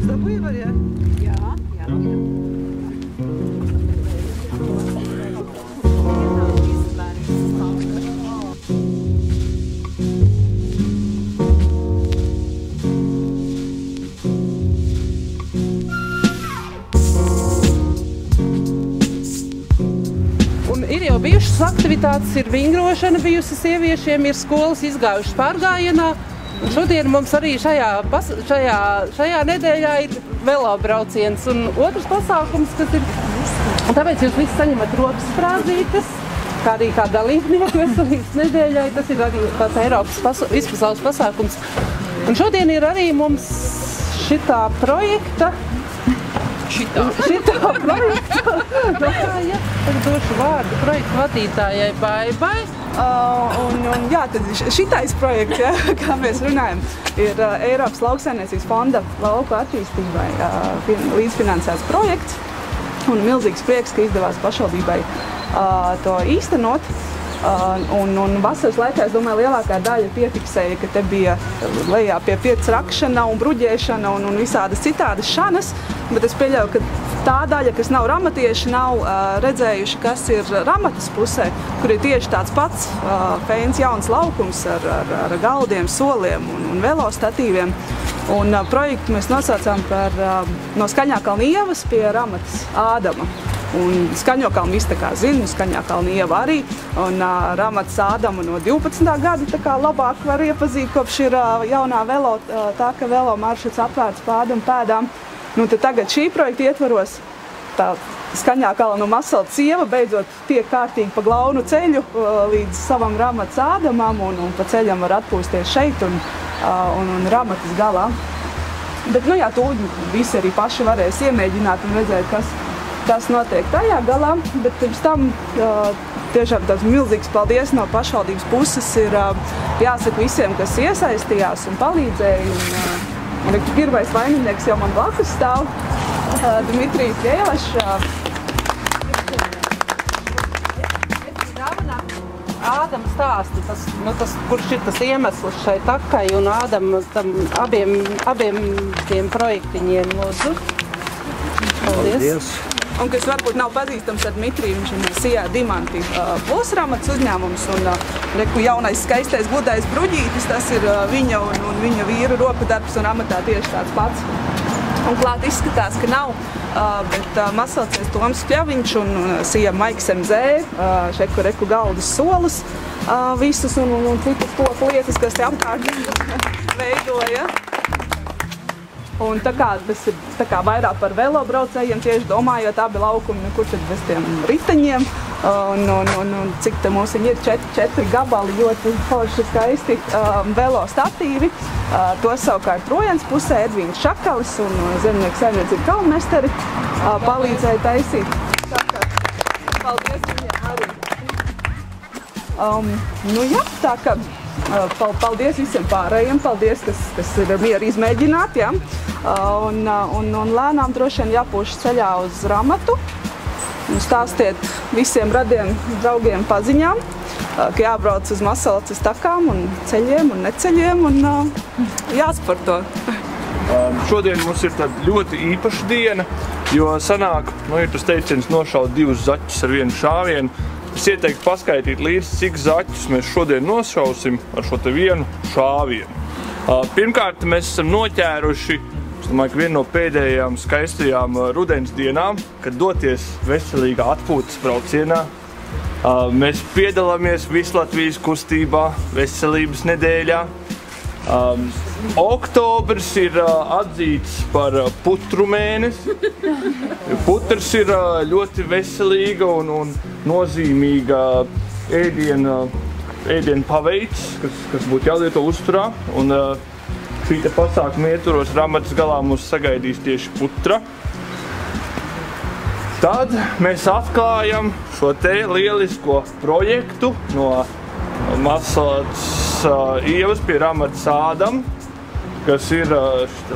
ierodas dabūja var, jā? Jā. Un ir jau bijušas aktivitātes, ir vingrošana bijusi sieviešiem, ir skolas izgājušas pārgājienā. Un šodien mums arī šajā nedēļā ir velobrauciens un otrs pasākums, kas ir. Un tāpēc jūs visi saņemat rokas sprādzītes, kā arī kā dalībnieku veselības nedēļai. Tas ir arī tāds Eiropas vispasaules pasākums. Un šodien ir arī mums šitā projekta. Šitā projekta. Tagad došu vārdu projektu vadītājai Baibai. Jā, tad šitais projekts, ja, kā mēs runājam, ir Eiropas lauksaimniecības fonda lauku attīstībai līdzfinansēts projekts. Un milzīgs prieks, ka izdevās pašvaldībai to īstenot. Un vasaras laikā, es domāju, lielākā daļa piefiksēja, ka te bija lejā pie pirts rakšana un bruģēšana un visādas citādas šanas, bet es pieļauju, ka tā daļa, kas nav ramatieši, nav redzējuši, kas ir ramatas pusē, kur ir tieši tāds pats feins jauns laukums ar galdiem, soliem un velostatīviem. Un projektu mēs nosaucām par no Skaņākalna ievas pie ramatas Ādama. Un Skaņokalna visi tā kā zina, Skaņākalna ieva arī. Un ramatas Ādamu no 12. gada tā kā labāk var iepazīt, kopš ir jaunā velo, tā ka velo maršruts atvērts pa Ādamu pēdām. Nu, tad tagad šī projekta ietvaros tā Skaņākalna un Masaltas ieva beidzot tiek kārtīgi pa glaunu ceļu līdz savam ramatas Ādamam un pa ceļam var atpūsties šeit un ramatas galā. Bet, nu jā, tūlīt visi arī paši varēs iemēģināt un redzēt, kas notiek tajā galā, bet pirms tam tiešām tāds milzīgs paldies no pašvaldības puses ir jāsaka visiem, kas iesaistījās un palīdzēja. Un pirmais vaininieks jau man blakus stāv, Dmitrijs Jēlešs. Ādama stāsta, kurš ir tas iemesls šai takai un Ādama abiem tiem projektiņiem, lūdzu. Paldies. Un kas varbūt nav pazīstams ar Dmitriju, viņš ir Sijā Dimanti Pulsramats uzņēmums un reku jaunais skaistais gludais bruģītis, tas ir viņa un viņa vīra roku darbs un amatā tieši tāds pats. Un klāt izskatās, ka nav, bet Masalcies Toms Kļaviņš un Sijā Maiks MZ, šeku reku galdas solas visus un citas koku lietas, kas te apkārt veidoja. Un tā kā tas ir tā kā vairāk par velobraucējiem, tieši domājot abi laukumi, kur tad bez tiem riteņiem. Un cik te mums ir 4 gabali, ļoti forši skaisti velo statīvi. To savukārt Rojens pusē Edvīns Šakalis un zemnieku saimniecību kalnmesteri palīdzēja taisīt. Paldies viņiem arī. Nu jā, tā kā paldies visiem pārējiem, paldies, kas ir mieri izmēģināt, ja? Un lēnām droši vien jāpūš ceļā uz ramatu. Un stāstiet visiem radiem draugiem paziņām, ka jābrauc uz Masalces takām un ceļiem un neceļiem un jāsporto. Šodien mums ir tāda ļoti īpaša diena, jo sanāk, ir tas teiciens nošaut 2 zaķus ar vienu šāvienu. Es ieteiktu paskaitīt līdzi, cik zaķus mēs šodien nošausim ar šo te vienu šāvienu. Pirmkārt, mēs esam noķēruši, es domāju, ka vienu no pēdējām skaistajām rudens dienām, kad doties veselīgā atpūtas braucienā. Mēs piedalāmies Vislatvijas kustībā veselības nedēļā. Oktobrs ir atzīts par putru mēnesi. Putrs ir ļoti veselīga un nozīmīga ēdienu paveids, kas būtu jālieto uzturā. Un šī te pasākuma ietvaros ramatas galā mūs sagaidīs tieši putra. Tad mēs atklājam šo te lielisko projektu no Masalces ievas pie ramatas Ādama, kas ir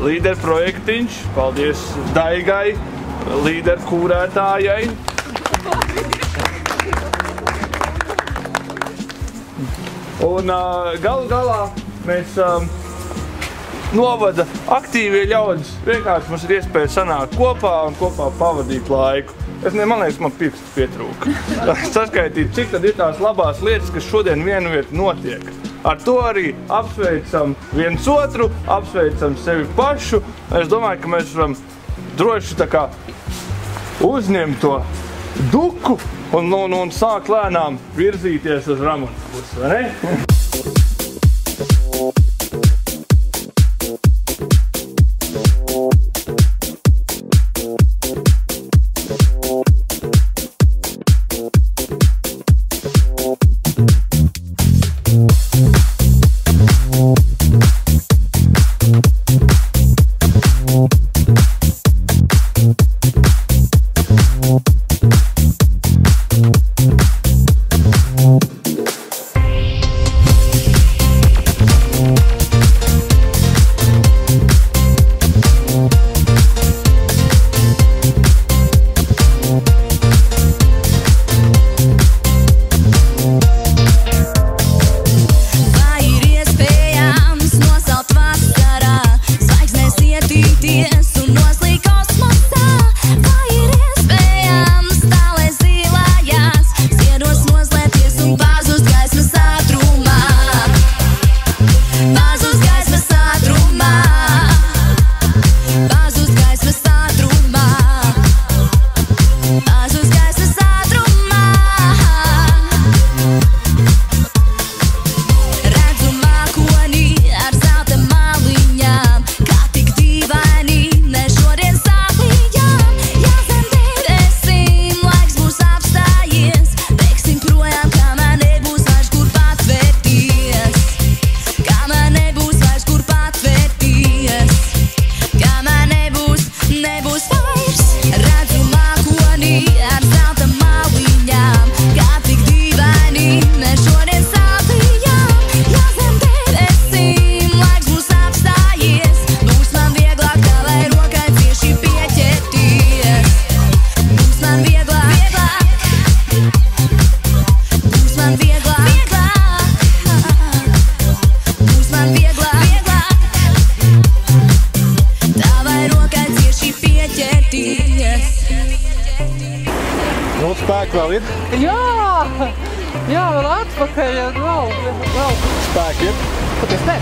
līderprojektiņš. Paldies Daigai, līderkūrētājai. Un galu galā mēs novada aktīvie ļaudis. Vienkārši mums ir iespēja sanākt kopā un kopā pavadīt laiku. Man liekas, man pirksts pietrūka. Saskaitīt, cik tad ir tās labās lietas, kas šodien vienviet notiek. Ar to arī apsveicam viens otru, apsveicam sevi pašu. Es domāju, ka mēs varam droši tā kā uzņemt to duku un sākt lēnām virzīties uz Ramonas pusi, vai ne? Spēki vēl ir? Jā, vēl atpakaļ, vēl. Spēki ir? Kāpēc ne?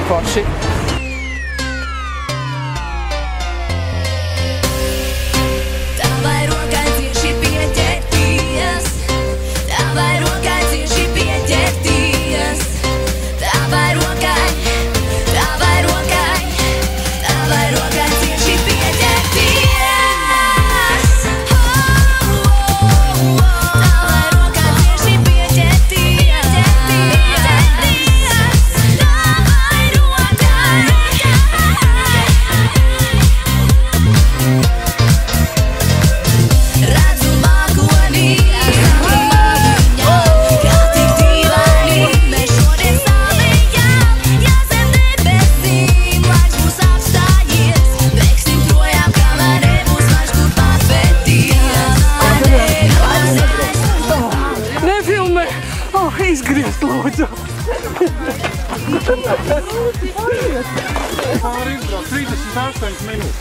Forši. Tavai rokai cieši pieķerties, tavai rokai cieši pieķerties, tavai rokai cieši pieķerties. Izgriezt, lūdzu! Pāri izbraukt 38 minūtes.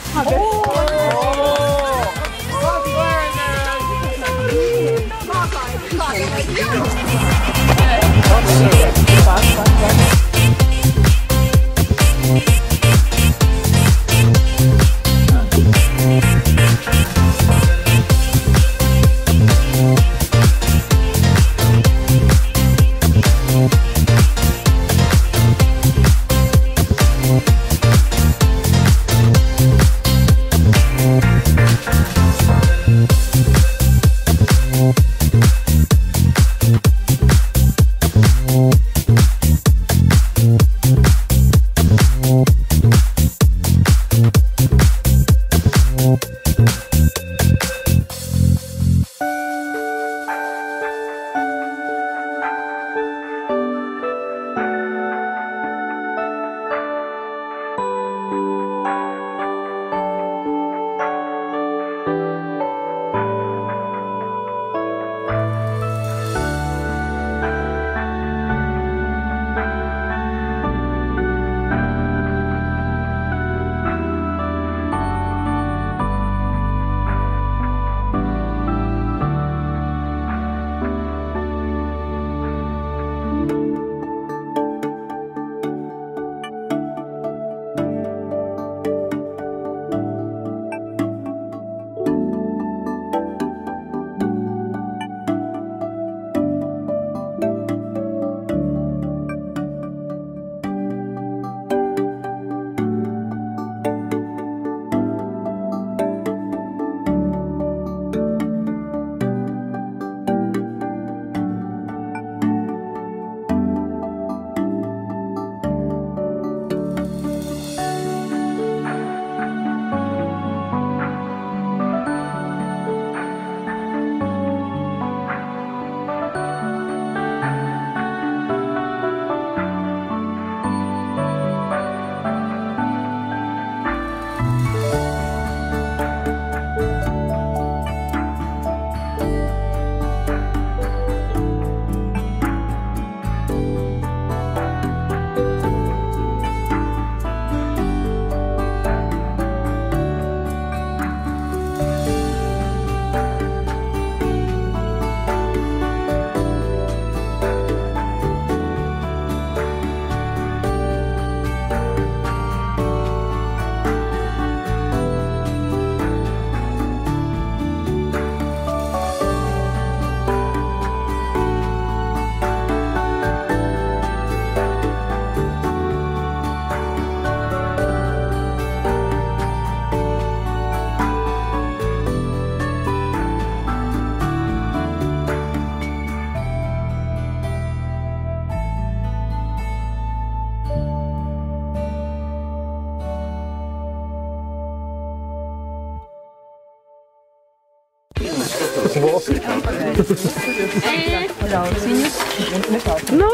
Nu?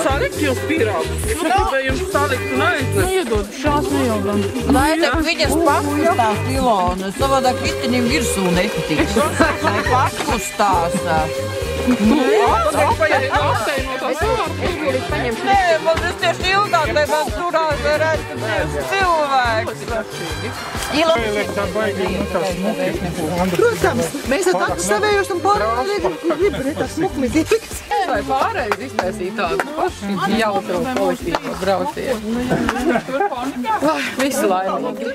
Salikt jūs pīrāgus? Vai jums salikt un aizvest? Iedod, šās nejaudam. Lai tak viņas pakustās pilonu, savādāk vitinim virsū netiks. Lai pakustās. Nē, man es tieši ilgāk, lai man turās redzu cilvēks. Protams, mēs ar tādu savējos un pārējos tā smukmis ieliks. Vai pārējais iztaisīt tādu pašu jautru kolektīvu braucienu? Visi laimīgi.